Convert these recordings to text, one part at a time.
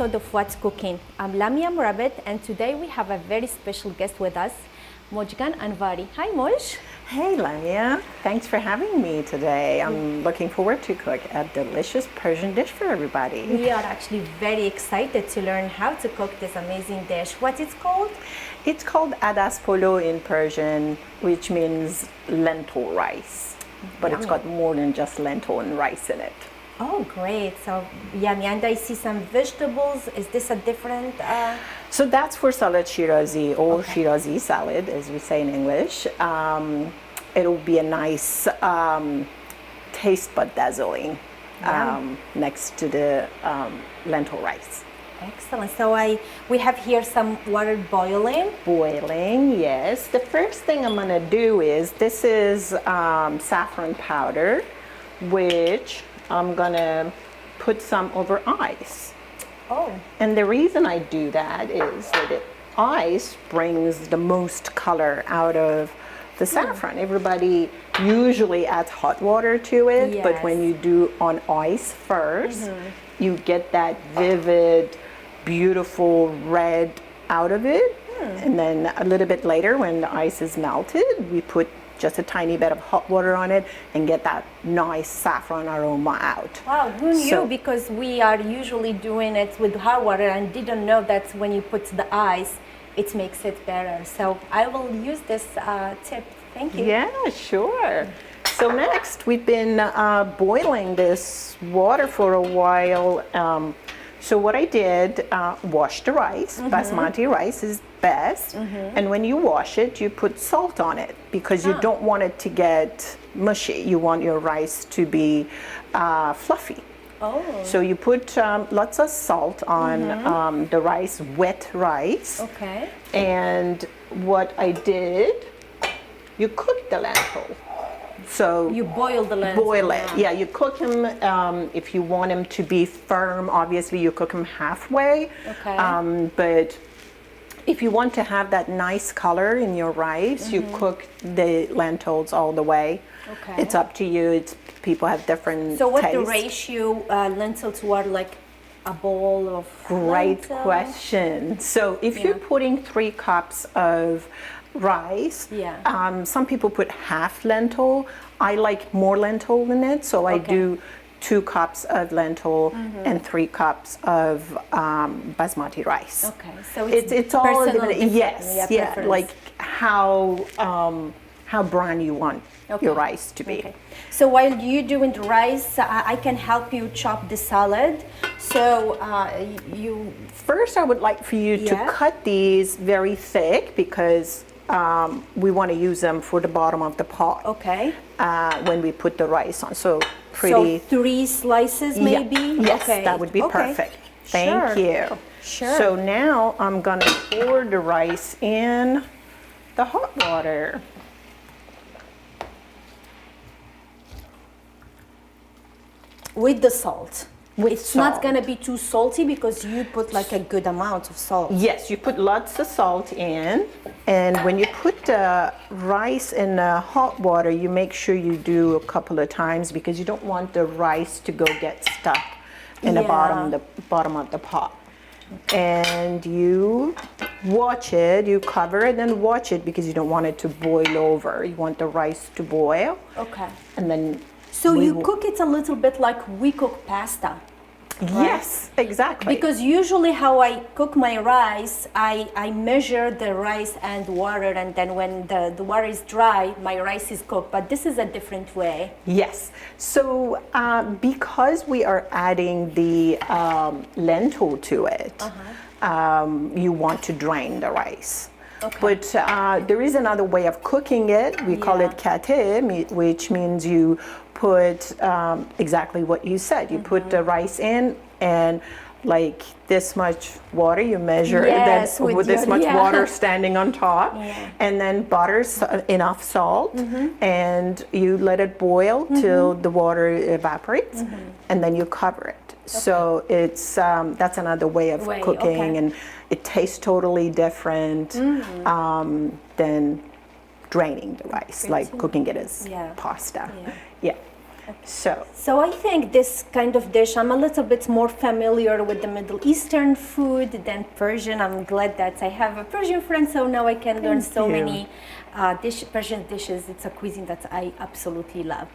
episode of What's Cooking. I'm Lamia Murabit, and today we have a very special guest with us, Mojgan Anvari. Hi, Moj. Hey, Lamia. Thanks for having me today. I'm looking forward to cook a delicious Persian dish for everybody. We are actually very excited to learn how to cook this amazing dish. What it's called? It's called Polo in Persian, which means lentil rice. But it's got more than just lentil and rice in it. Oh, great. So, yummy. And I see some vegetables. Is this a different... So that's for salad Shirazi, or Shirazi salad, as we say in English. It'll be a nice taste bud dazzling next to the lentil rice. Excellent. So we have here some water boiling. Boiling, yes. The first thing I'm going to do is, this is saffron powder, which I'm going to put some over ice. Oh. And the reason I do that is that ice brings the most color out of the saffron. Everybody usually adds hot water to it, but when you do on ice first, you get that vivid, beautiful red out of it. And then a little bit later, when the ice is melted, we put just a tiny bit of hot water on it and get that nice saffron aroma out. Wow, who knew? Because we are usually doing it with hot water and didn't know that when you put the ice, it makes it better. So I will use this tip. Thank you. Yeah, sure. So next, we've been boiling this water for a while. So what I did, wash the rice. Basmati rice is best. And when you wash it, you put salt on it because you don't want it to get mushy. You want your rice to be fluffy. Oh. So you put lots of salt on the rice, wet rice. Okay. And what I did, you cook the lentil. So you boil the lentil. Boil it. Yeah, you cook them. If you want them to be firm, obviously you cook them halfway. Okay. But if you want to have that nice color in your rice, you cook the lentils all the way. Okay. It's up to you. People have different So what tastes. the ratio lentil to water, like a bowl of Great lentil? question. So if you're putting 3 cups of rice, some people put half lentil. I like more lentil in it, so I do 2 cups of lentil and 3 cups of basmati rice. Okay, so it's all different. Yes, like how brown you want your rice to be. Okay. So while you're doing the rice, I can help you chop the salad. So you... First, I would like for you to cut these very thick because we want to use them for the bottom of the pot. Okay. When we put the rice on. So pretty... So 3 slices maybe? Yes, that would be perfect. Thank you. Sure. So now I'm going to pour the rice in the hot water. With the salt. It's salt. not going to be too salty because you put like a good amount of salt. Yes, you put lots of salt in, and when you put the rice in the hot water, you make sure you do a couple of times because you don't want the rice to go get stuck in the bottom of the pot. And you watch it, you cover it and watch it because you don't want it to boil over. You want the rice to boil. Okay. And then so you cook it a little bit like we cook pasta. Right? Yes, exactly. Because usually how I cook my rice, I measure the rice and water, and then when the water is dry, my rice is cooked. But this is a different way. Yes. So because we are adding the lentil to it, you want to drain the rice. Okay. But there is another way of cooking it. We call it tadig, which means you put exactly what you said. You put the rice in, and like this much water, you measure with this much water standing on top, and then butter, enough salt, and you let it boil till the water evaporates, and then you cover it. So it's that's another way of cooking, and it tastes totally different than draining the rice, like cooking it as pasta. Yeah. So I think this kind of dish, I'm a little bit more familiar with the Middle Eastern food than Persian. I'm glad that I have a Persian friend, so now I can learn so many Persian dishes. It's a cuisine that I absolutely love.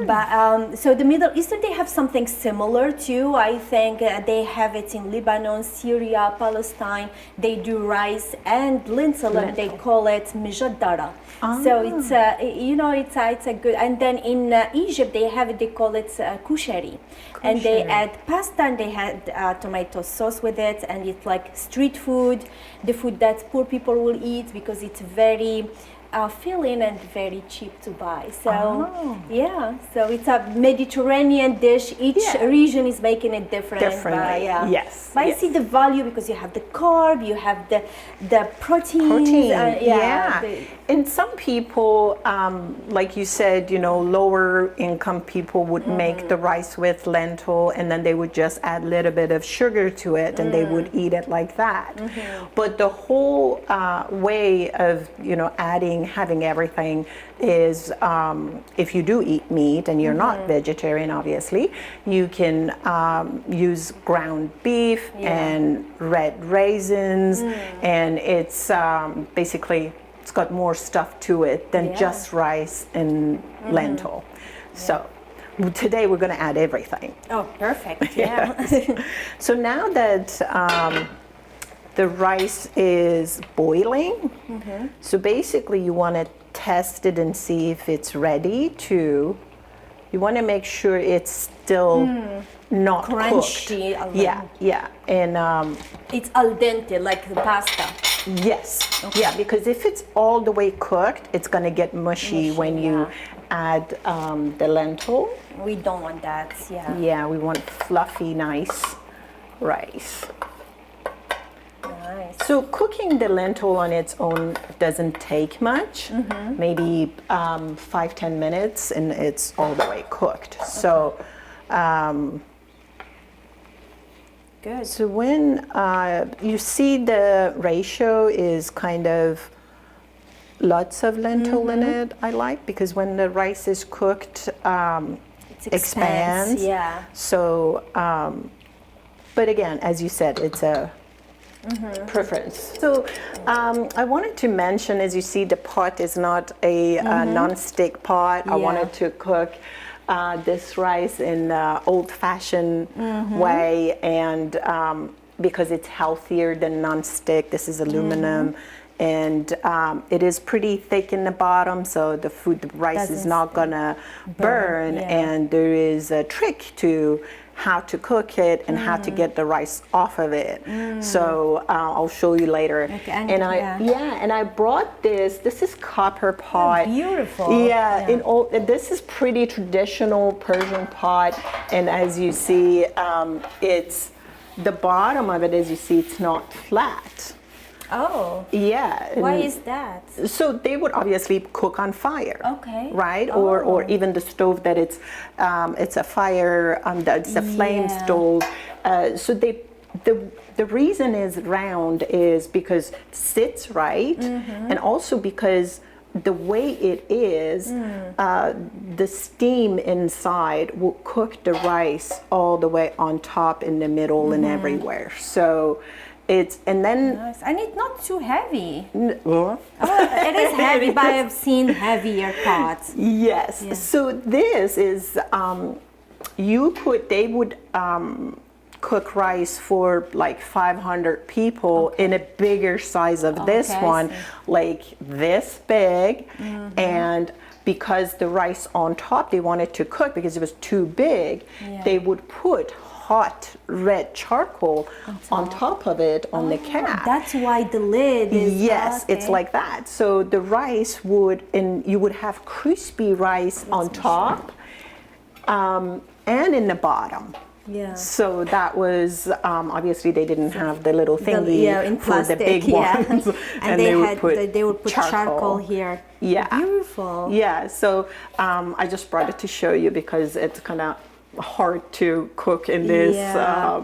But so the Middle Eastern, they have something similar too. I think they have it in Lebanon, Syria, Palestine. They do rice and lentil, and they call it mijaddara. So it's it's a good. And then in Egypt they have it. They call it kushari, and they add pasta and they had tomato sauce with it, and it's like street food, the food that poor people will eat because it's very filling and very cheap to buy. So so it's a Mediterranean dish. Each region is making it differently. Yes. But I see the value because you have the carb, you have the proteins. And some people, like you said, lower income people would make the rice with lentil, and then they would just add a little bit of sugar to it, and they would eat it like that. But the whole way of having everything is, if you do eat meat and you're not vegetarian, obviously, you can use ground beef and red raisins, and it's basically, it's got more stuff to it than just rice and lentil. So today we're going to add everything. Oh, perfect. So now that the rice is boiling, so basically you want to test it and see if it's ready to, you want to make sure it's still not crunchy. cooked. And it's al dente, like the pasta. Yes. Because if it's all the way cooked, it's going to get mushy when you add the lentil. We don't want that. We want fluffy, nice rice. Nice. So cooking the lentil on its own doesn't take much, maybe 5-10 minutes, and it's all the way cooked. So good. So when you see the ratio is kind of lots of lentil in it, I like, because when the rice is cooked, it expands. So, but again, as you said, it's a preference. So I wanted to mention, as you see, the pot is not a non-stick pot. I wanted to cook this rice in old-fashioned way, and because it's healthier than non-stick. This is aluminum, and it is pretty thick in the bottom, so the rice is not gonna burn. And there is a trick to how to cook it and how to get the rice off of it. So I'll show you later. And I brought this is copper pot. Oh, beautiful. This is pretty traditional Persian pot, and as you see, it's the bottom of it, as you see, it's not flat. Oh. Yeah. Why is that? So they would obviously cook on fire. Okay. Right? Or even the stove that it's a fire, it's a flame stove. So the reason is round is because it sits right, and also because the way it is, the steam inside will cook the rice all the way on top, in the middle, and everywhere. So it's, and then nice. And it's not too heavy. It is heavy, but I've seen heavier pots. Yes. So this is they would cook rice for like 500 people in a bigger size of this one, like this big, and because the rice on top they wanted to cook because it was too big, they would put hot red charcoal on top of it on the cap. That's why the lid is it's like that. So the rice would, and you would have crispy rice on top and in the bottom. So that was obviously they didn't have the little thingy in plastic, for the big ones, and they would put charcoal here. Beautiful. So I just brought it to show you because it's kind of hard to cook in this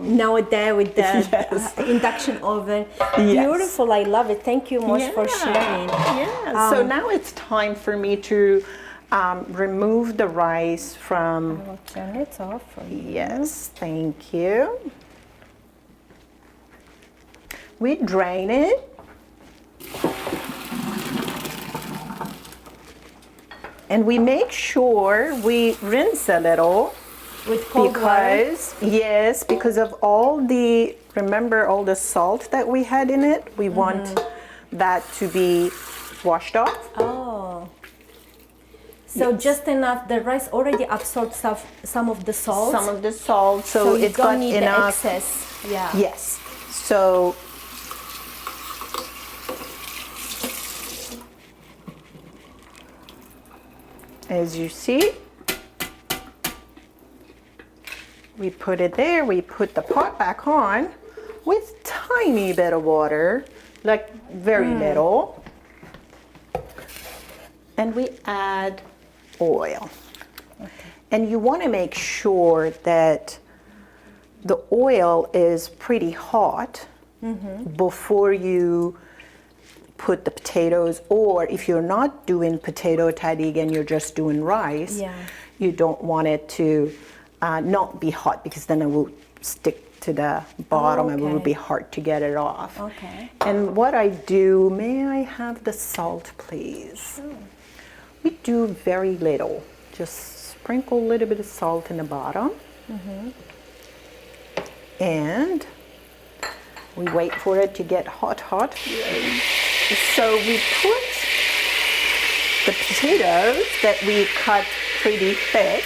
nowadays with the induction oven. Beautiful. I love it. Thank you much for sharing. So now it's time for me to remove the rice from. I'll turn it off for you. Yes, thank you. We drain it. And we make sure we rinse a little. With cold water? Yes, because of all the, remember all the salt that we had in it? We want that to be washed off. Oh. So just enough, the rice already absorbed some of the salt? Some of the salt, so you it's don't got need enough. the excess. Yeah. Yes, so as you see, we put it there, we put the pot back on with tiny bit of water, like very little. And we add oil. Okay. And you want to make sure that the oil is pretty hot before you put the potatoes, or if you're not doing potato tadig and you're just doing rice, you don't want it to not be hot, because then it will stick to the bottom and it will be hard to get it off. Okay. And what I do, may I have the salt, please? We do very little. Just sprinkle a little bit of salt in the bottom. And we wait for it to get hot. So we put the potatoes that we cut pretty thick.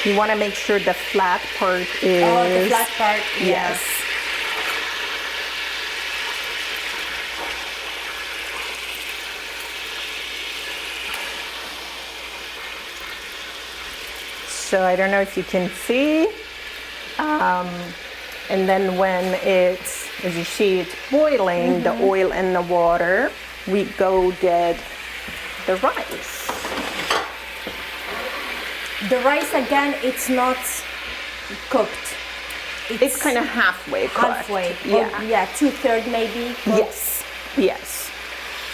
You want to make sure the flat part is... Oh, the flat part, yes. So I don't know if you can see. And then when it's, as you see, it's boiling, the oil and the water, we go get the rice. The rice, again, it's not cooked. It's kind of halfway cooked. Halfway. Yeah, 2/3 maybe. Cooked. Yes.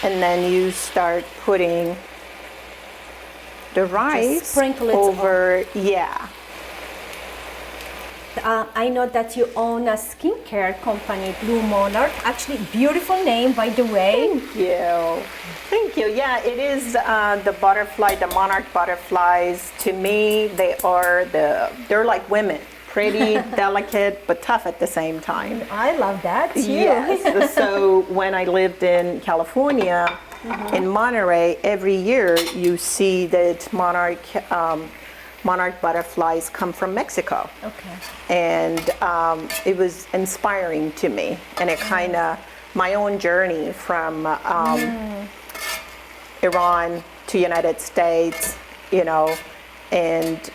And then you start putting the rice Just sprinkle it over. I know that you own a skincare company, Blue Monarch. Actually, beautiful name, by the way. Thank you. Yeah, it is the butterfly, the monarch butterflies. To me, they're like women. Pretty, delicate, but tough at the same time. I love that too. Yes. So when I lived in California, in Monterey, every year you see that monarch butterflies come from Mexico. Okay. And it was inspiring to me, and it kind of, my own journey from Iran to United States, and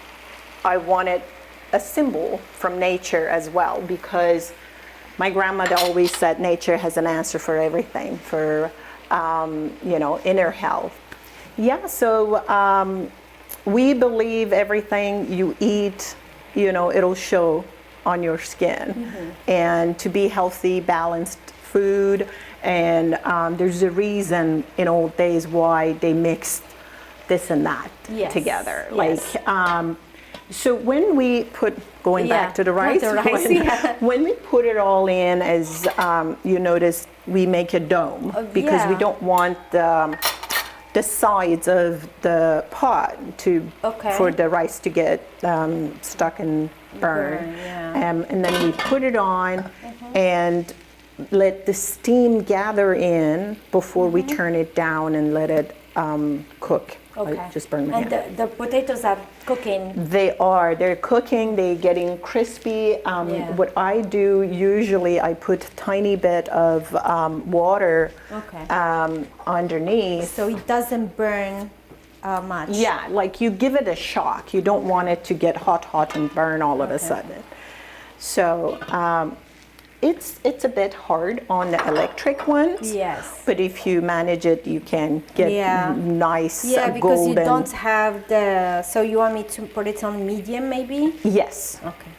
I wanted a symbol from nature as well, because my grandmother always said nature has an answer for everything, for inner health. So we believe everything you eat, it'll show on your skin. And to be healthy, balanced food, and there's a reason in old days why they mixed this and that together. So when we put, going back to the rice, when we put it all in, as you notice, we make a dome, because we don't want the sides of the pot for the rice to get stuck and burn. And then we put it on and let the steam gather in before we turn it down and let it cook. I just burned my hand. And the potatoes are cooking? They're cooking, they're getting crispy. What I do, usually I put a tiny bit of water underneath. So it doesn't burn much? Yeah, like you give it a shock. You don't want it to get hot and burn all of a sudden. So it's a bit hard on the electric ones. Yes. But if you manage it, you can get nice golden. Because you don't have the. So you want me to put it on medium, maybe? Yes. Okay.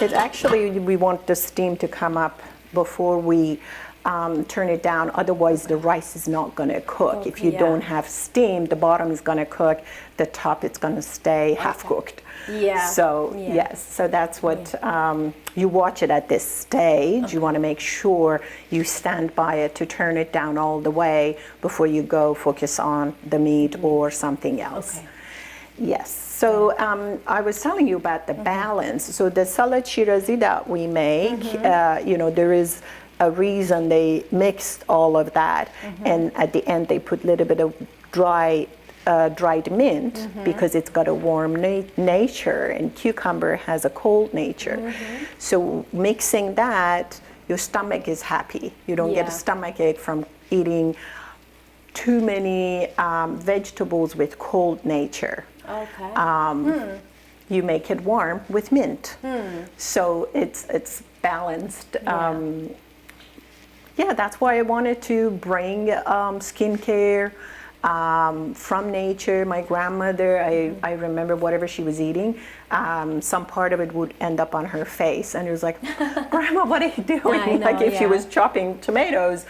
It actually, we want the steam to come up before we turn it down. Otherwise, the rice is not going to cook. If you yeah. don't have steam, the bottom is going to cook. The top is going to stay half cooked. Yeah. So yes, so that's what you watch it at this stage. You want to make sure you stand by it to turn it down all the way before you go focus on the meat or something else. Okay. Yes. So I was telling you about the balance. So the salad Shirazi that we make, you know, there is a reason they mixed all of that, and at the end they put a little bit of dried mint because it's got a warm nature, and cucumber has a cold nature. So mixing that, your stomach is happy. You don't get a stomach ache from eating too many vegetables with cold nature. Okay. You make it warm with mint. So it's balanced. Yeah, that's why I wanted to bring skincare from nature. My grandmother, I remember whatever she was eating, some part of it would end up on her face, and it was like, Grandma, what are you doing? Know, like if she was chopping tomatoes,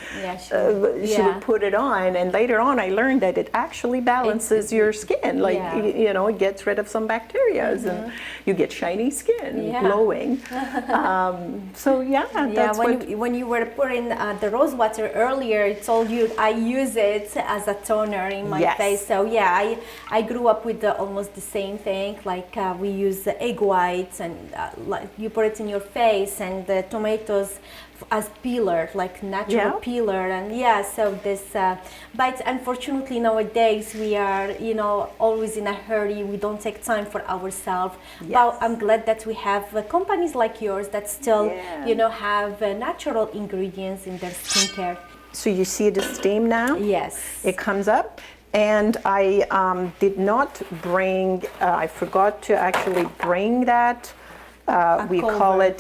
she would put it on, and later on I learned that it actually balances your skin. Like you know, it gets rid of some bacteria, and you get shiny skin, glowing. So that's when you were pouring the rose water earlier, I told you I use it as a toner in my face. So I grew up with almost the same thing. Like we use egg whites, and like you put it in your face, and the tomatoes as peeler, like natural peeler, and so this but unfortunately nowadays we are, you know, always in a hurry. We don't take time for ourselves. But I'm glad that we have companies like yours that still you know, have natural ingredients in their skincare. So you see the steam now? Yes. It comes up. And I did not bring, I forgot to actually bring that. We call it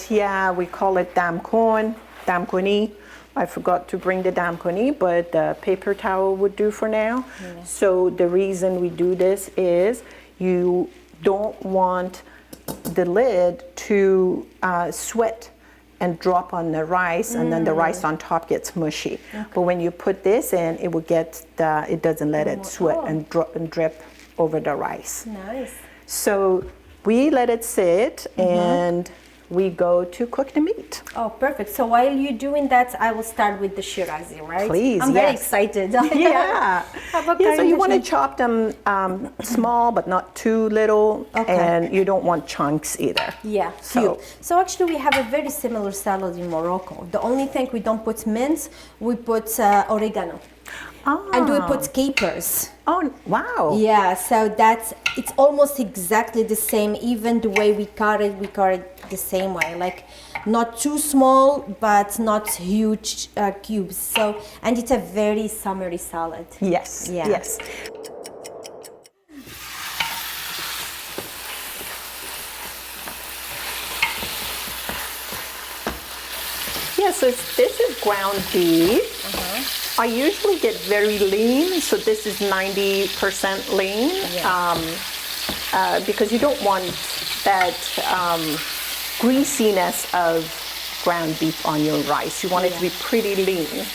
damkoni. I forgot to bring the damkoni, but the paper towel would do for now. So the reason we do this is you don't want the lid to sweat and drop on the rice, and then the rice on top gets mushy. But when you put this in, it will get it doesn't let it sweat and drip over the rice. Nice. So we let it sit, and we go to cook the meat. Oh, perfect. So while you're doing that, I will start with the Shirazi, right? Please, I'm very excited. So you want to chop them small, but not too little, and you don't want chunks either. So actually we have a very similar salad in Morocco. The only thing we don't put mint, we put oregano. And we put capers. Oh, wow. Yeah, so it's almost exactly the same. Even the way we cut it the same way. Like not too small, but not huge cubes. So, and it's a very summery salad. Yes, yes. Yeah, so this is ground beef. I usually get very lean, so this is 90% lean, because you don't want that greasiness of ground beef on your rice. You want it to be pretty lean.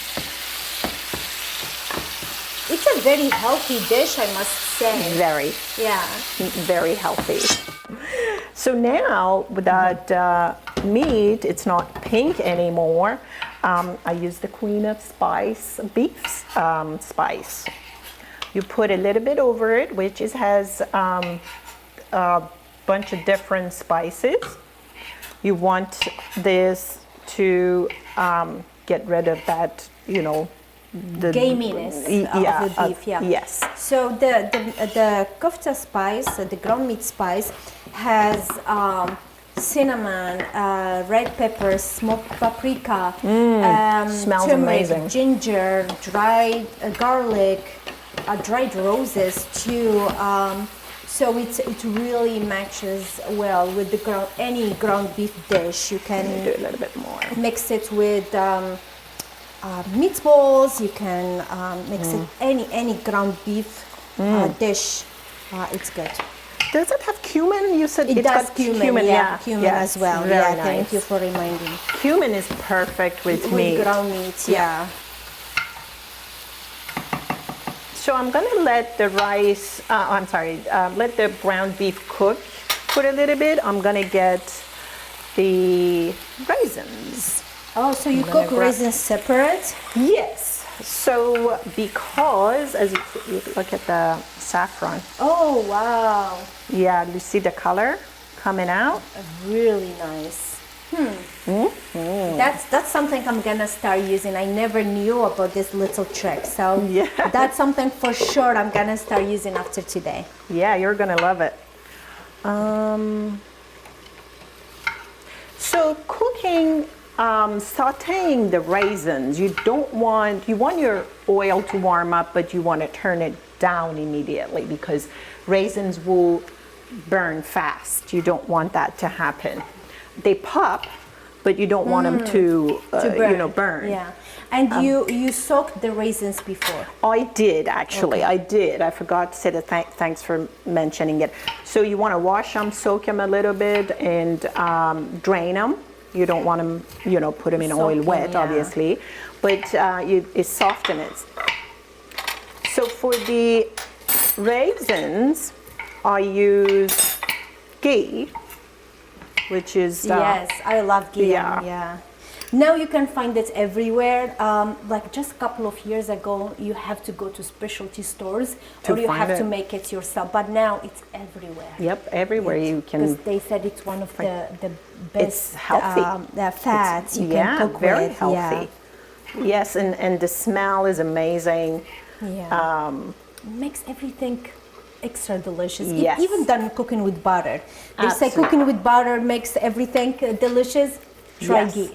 It's a very healthy dish, I must say. Very. Yeah. Very healthy. So now with that meat, it's not pink anymore. I use the Queen of Spice beef spice. You put a little bit over it, which has a bunch of different spices. You want this to get rid of that, you know, the gaminess of the beef. Yes. So the kofta spice, the ground meat spice, has cinnamon, red pepper, smoked paprika, smells turmeric, amazing. ginger, dried garlic, dried roses too. So it really matches well with any ground beef dish. You can do a little bit more. Mix it with meatballs. You can mix it any ground beef dish. It's good. Does it have cumin? You said It it's does got cumin, yeah, cumin Yes, as well. very Yeah, nice. thank you for reminding. Cumin is perfect with meat. With ground meat, yeah. So I'm gonna let the rice, let the ground beef cook for a little bit. I'm gonna get the raisins. Oh, so you cook raisins separate? Yes. So because, as you look at the saffron. Oh, wow. Yeah, you see the color coming out? Really nice. That's something I'm gonna start using. I never knew about this little trick, so Yeah. that's something for sure I'm gonna start using after today. Yeah, you're gonna love it. So cooking, sautéing the raisins, you want your oil to warm up, but you want to turn it down immediately because raisins will burn fast. You don't want that to happen. They pop, but you don't want them to burn. Yeah, and you soaked the raisins before. I did actually. Okay. I did. I forgot to say that. Thanks for mentioning it. So you want to wash them, soak them a little bit, and drain them. You don't want them, put them in oil Soaking, wet, yeah. obviously, but it softens it. So for the raisins, I use ghee, which is Yes, I love ghee. yeah. Yeah. Now you can find it everywhere. Like just a couple of years ago, you have to go to specialty stores To or you find have to it. make it yourself. But now it's everywhere. Yep, everywhere you Because can. they said it's one of the It's best healthy. fats you Yeah, can cook very with. healthy. Yes, and the smell is amazing. Yeah. Makes everything extra delicious. Yes. Even done cooking with butter. They say Absolutely. cooking with butter makes everything delicious. Try Yes. ghee.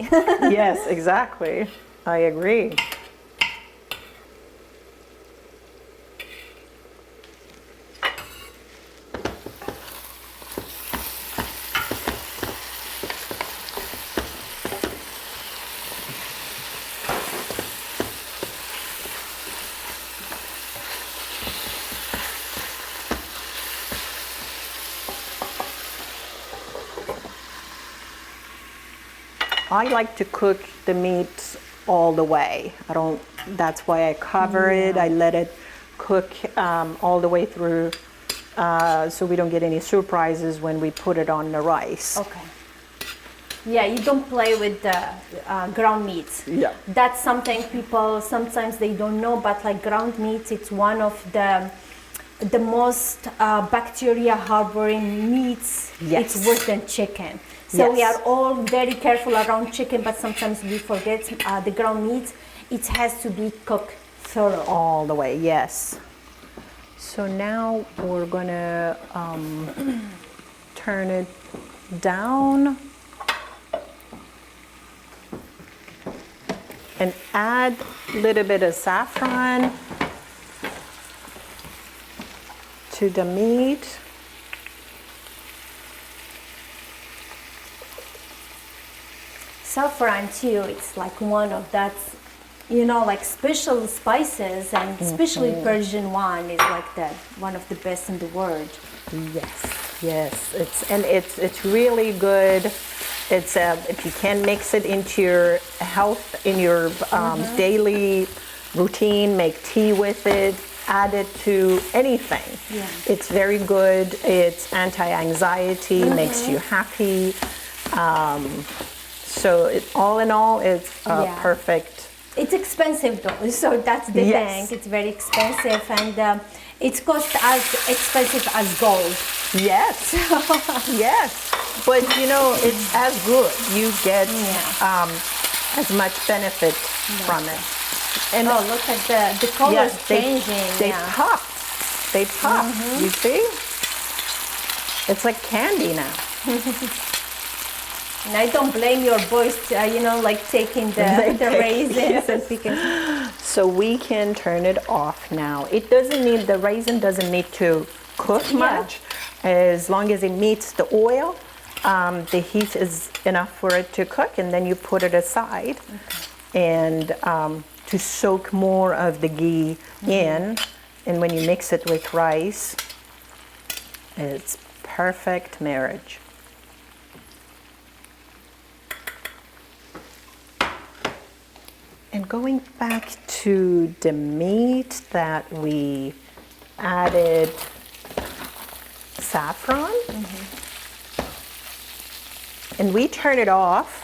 Yes, exactly. I agree. I like to cook the meat all the way. That's why I cover it. I let it cook all the way through so we don't get any surprises when we put it on the rice. Okay. Yeah, you don't play with the ground meats. Yeah. That's something people sometimes they don't know, but like ground meat, it's one of the most bacteria harboring meats. Yes. It's worse than chicken. So we Yes. are all very careful around chicken, but sometimes we forget the ground meat. It has to be cooked thorough. All the way, yes. So now we're gonna turn it down and add a little bit of saffron to the meat. Saffron too, it's like one of that, like special spices, and especially Persian one is like one of the best in the world. Yes, it's really good. It's if you can mix it into your health in your daily routine, make tea with it, add it to anything. Yeah. It's very good. It's anti-anxiety, makes you happy. So all in all, it's perfect. It's expensive though, so that's the Yes. thing. It's very expensive, and it's cost as expensive as gold. Yes, yes. But it's as good. You get as much benefit from it. And Oh, look at the colors changing. They yeah. pop. They pop. You see? It's like candy now. And I don't blame your boys, like taking the raisins and picking. So we can turn it off now. The raisin doesn't need to cook much. As long as it meets the oil, the heat is enough for it to cook, and then you put it aside and to soak more of the ghee in. And when you mix it with rice, It's perfect marriage. And going back to the meat that we added saffron, and we turn it off.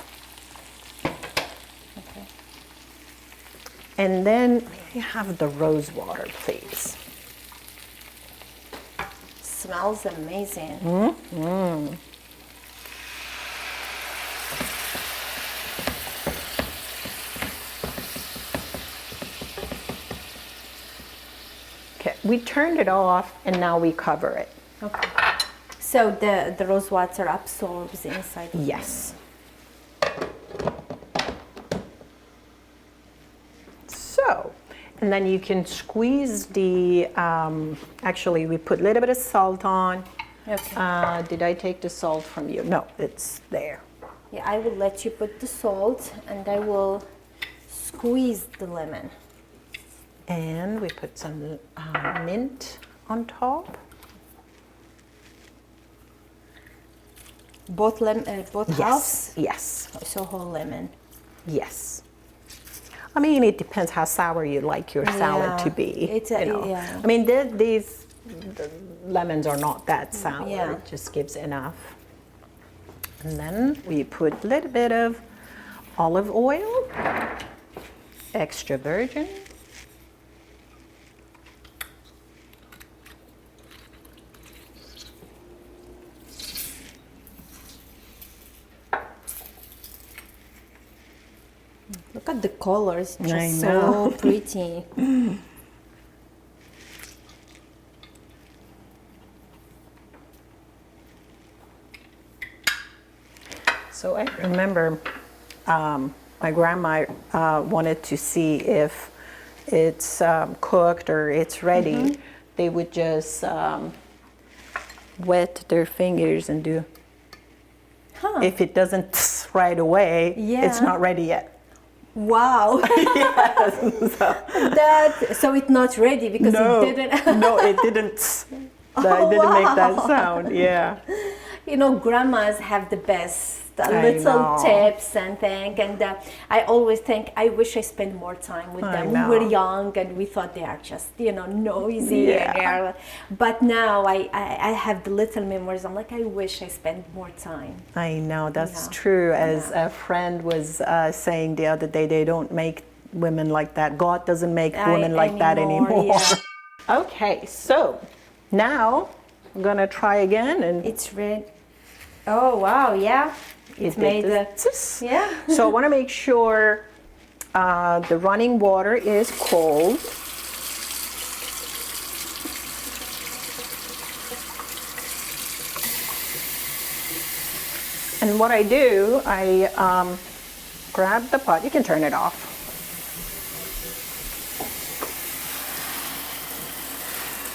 Okay. And then may I have the rose water, please? Smells amazing. Okay, we turned it off and now we cover it. Okay. So the rose water absorbs inside. Yes. So, and then you can squeeze the, actually we put a little bit of salt on. Okay. Did I take the salt from you? No, it's there. Yeah, I will let you put the salt and I will squeeze the lemon. And we put some mint on top. Both halves? Yes, So whole lemon. yes. I mean, it depends how sour you like your salad to be. It's yeah. I mean, these the lemons are not that sour. Yeah. It just gives enough. And then we put a little bit of olive oil, extra virgin. Look at the colors, I just know. so pretty. So I remember my grandma wanted to see if it's cooked or it's ready. They would just wet their fingers and do. If it doesn't right away, it's Yeah. not ready yet. Wow. So it's not ready because it didn't. No, it didn't. It didn't make that sound. Yeah. You know, grandmas have the best I little know. tips and things. And I always think, I wish I spent more time with I them. know. We were young and we thought they are just, noisy. Yeah. And they are, but now I have the little memories. I'm like, I wish I spent more time. I know, that's Yeah. true. As a friend was saying the other day, they don't make women like that. God doesn't make women like that anymore. Yeah. Okay, so now I'm gonna try again, and It's red. Oh, wow, yeah. It's made the, yeah. So I want to make sure the running water is cold. And what I do, I grab the pot. You can turn it off.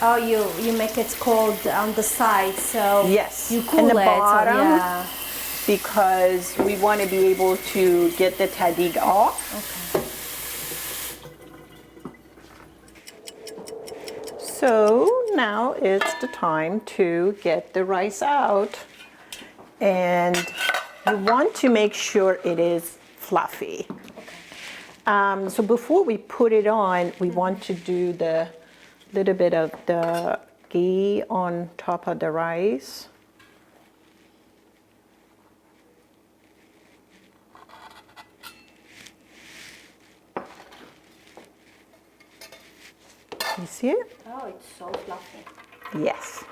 Oh, you make it cold on the side, so Yes, you cool and the it. bottom. Yeah. Because we want to be able to get the tadig off. Okay. So now it's the time to get the rice out. And you want to make sure it is fluffy. So before we put it on, we want to do the little bit of the ghee on top of the rice. You see it? Oh, it's so fluffy. Yes.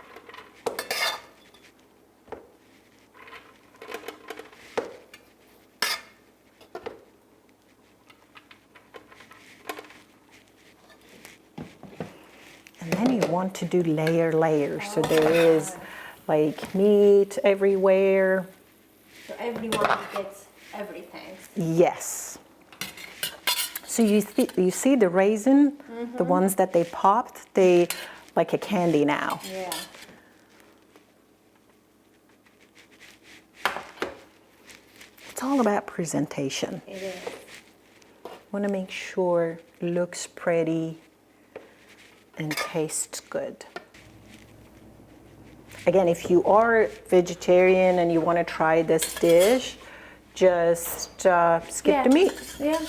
And then you want to do layers. So there is like meat everywhere. So everyone gets everything. Yes. So you see the raisin, the ones that they popped, they like a candy now. Yeah. It's all about presentation. It is. Want to make sure it looks pretty and tastes good. again, if you are vegetarian and you want to try this dish, just skip the meat. Yeah.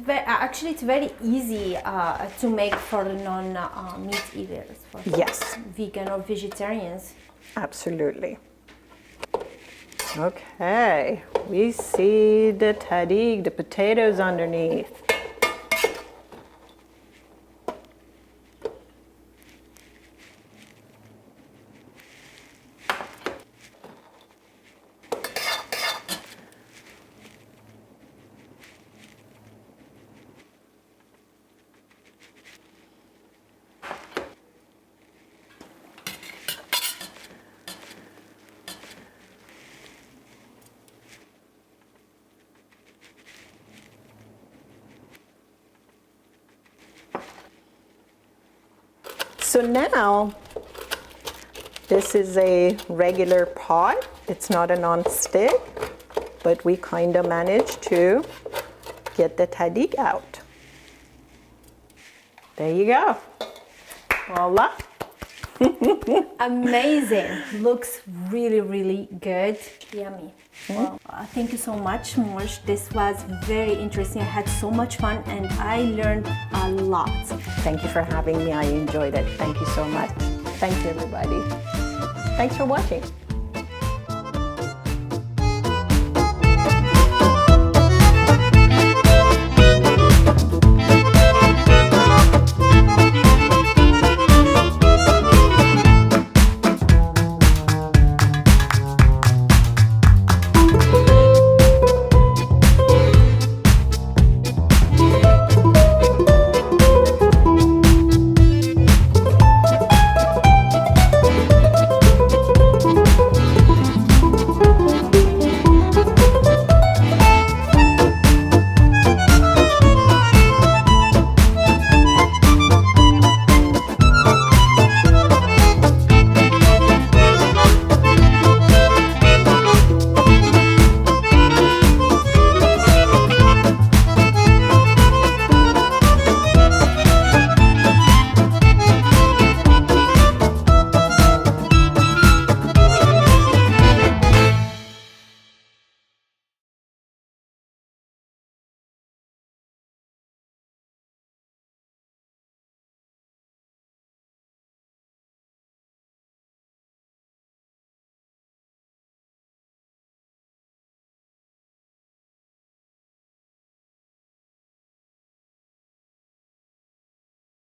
Actually, it's very easy to make for non-meat eaters, for Yes. vegan or vegetarians. Absolutely. Okay, we see the tadig, the potatoes underneath. So now, this is a regular pot. It's not a non-stick, but we kind of managed to get the tadig out. There you go. Voila. Amazing. Looks really, really good. Yummy. Well, thank you so much, Moj. This was very interesting. I had so much fun and I learned a lot. Thank you for having me. I enjoyed it. Thank you so much. Thank you, everybody. Thanks for watching.